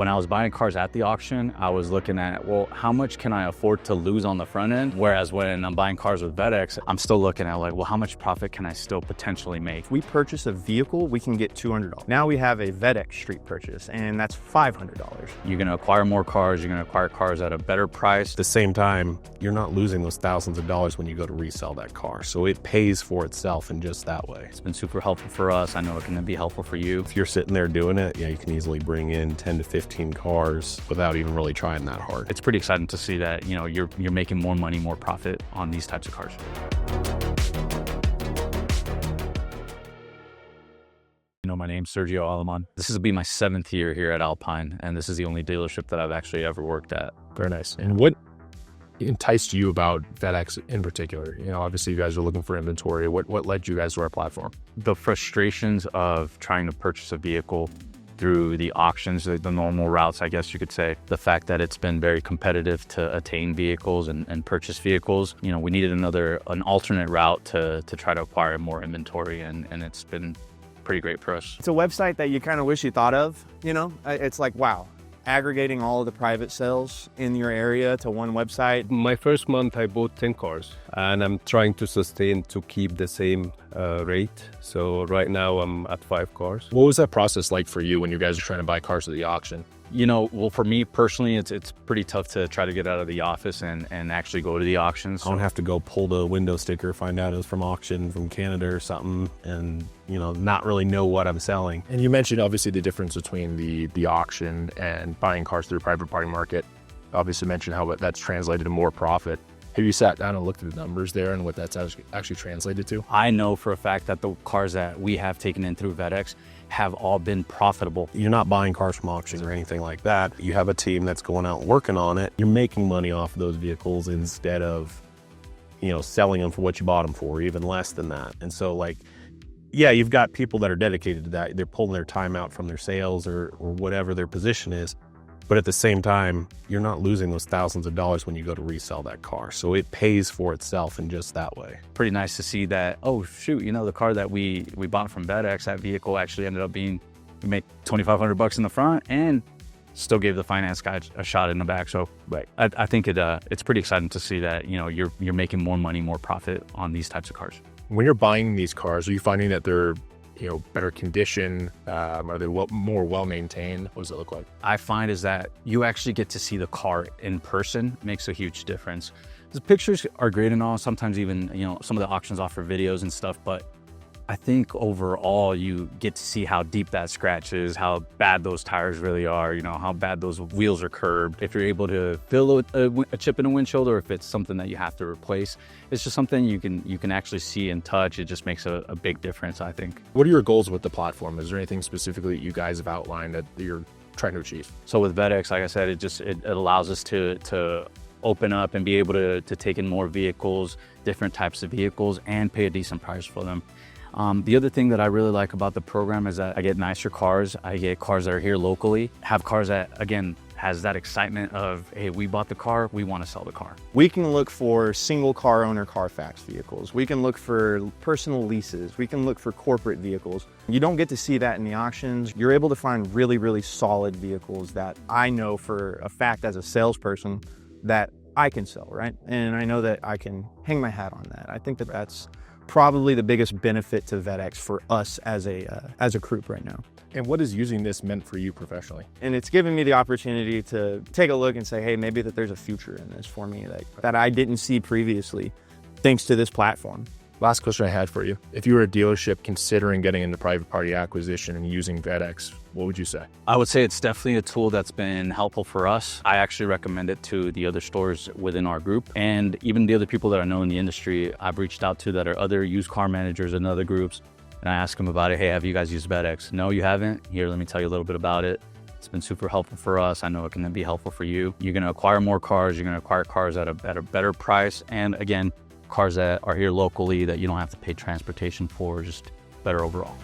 When I was buying cars at the auction, I was looking at, well, how much can I afford to lose on the front end? Whereas when I'm buying cars with VettX, I'm still looking at like, well, how much profit can I still potentially make? If we purchase a vehicle, we can get $200. Now we have a VettX street purchase, and that's $500. You're gonna acquire more cars, you're gonna acquire cars at a better price. At the same time, you're not losing those thousands of dollars when you go to resell that car. So it pays for itself in just that way. It's been super helpful for us. I know it can be helpful for you. If you're sitting there doing it, yeah, you can easily bring in 10 to 15 cars without even really trying that hard. It's pretty exciting to see that, you know, you're making more money, more profit on these types of cars. You know, my name's Sergio Aleman. This will be my 7th year here at Alpine, and this is the only dealership that I've actually ever worked at. Very nice. And what enticed you about VettX in particular? You know, obviously you guys are looking for inventory. What led you guys to our platform? The frustrations of trying to purchase a vehicle through the auctions, the normal routes, I guess you could say. The fact that it's been very competitive to attain vehicles and purchase vehicles. You know, we needed an alternate route to try to acquire more inventory, and it's been pretty great for us. It's a website that you kind of wish you thought of, you know? It's like, wow, aggregating all of the private sales in your area to one website. My first month I bought 10 cars, and I'm trying to sustain to keep the same rate. So right now I'm at 5 cars. What was that process like for you when you guys are trying to buy cars at the auction? You know, well, for me personally, it's pretty tough to try to get out of the office and actually go to the auctions. I don't have to go pull the window sticker, find out it was from auction from Canada or something, and, you know, not really know what I'm selling. And you mentioned obviously the difference between the auction and buying cars through a private party market. Obviously mentioned how that's translated to more profit. Have you sat down and looked at the numbers there and what that's actually translated to? I know for a fact that the cars that we have taken in through VettX have all been profitable. You're not buying cars from auction or anything like that. You have a team that's going out and working on it. You're making money off of those vehicles instead of, you know, selling them for what you bought them for, even less than that. And so, like, yeah, you've got people that are dedicated to that. They're pulling their time out from their sales or whatever their position is. But at the same time, you're not losing those thousands of dollars when you go to resell that car. So it pays for itself in just that way. Pretty nice to see that, oh shoot, you know, the car that we bought from VettX, that vehicle actually ended up being, we made $2,500 in the front and still gave the finance guy a shot in the back. So I think it's pretty exciting to see that, you know, you're making more money, more profit on these types of cars. When you're buying these cars, are you finding that they're, you know, better condition? Are they more well-maintained? What does it look like? I find is that you actually get to see the car in person. Makes a huge difference. The pictures are great and all. Sometimes even, you know, some of the auctions offer videos and stuff, but I think overall you get to see how deep that scratch is, how bad those tires really are, you know, how bad those wheels are curved. If you're able to fill a chip in a windshield, or if it's something that you have to replace, it's just something you can actually see and touch. It just makes a big difference, I think. What are your goals with the platform? Is there anything specifically that you guys have outlined that you're trying to achieve? So with VettX, like I said, it allows us to open up and be able to take in more vehicles, different types of vehicles, and pay a decent price for them. The other thing that I really like about the program is that I get nicer cars. I get cars that are here locally, have cars that, again, has that excitement of, hey, we bought the car, we want to sell the car. We can look for single car owner Carfax vehicles. We can look for personal leases. We can look for corporate vehicles. You don't get to see that in the auctions. You're able to find really, really solid vehicles that I know for a fact as a salesperson that I can sell, right? And I know that I can hang my hat on that. I think that that's probably the biggest benefit to VettX for us as a group right now. And what is using this meant for you professionally? And it's given me the opportunity to take a look and say, hey, maybe that there's a future in this for me that I didn't see previously, thanks to this platform. Last question I had for you. If you were a dealership considering getting into private party acquisition and using VettX, what would you say? I would say it's definitely a tool that's been helpful for us. I actually recommend it to the other stores within our group, and even the other people that I know in the industry I've reached out to that are other used car managers in other groups, and I ask them about it. Hey, have you guys used VettX? No, you haven't? Here, let me tell you a little bit about it. It's been super helpful for us. I know it can be helpful for you. You're gonna acquire more cars. You're gonna acquire cars at a better price, and again, cars that are here locally that you don't have to pay transportation for, just better overall.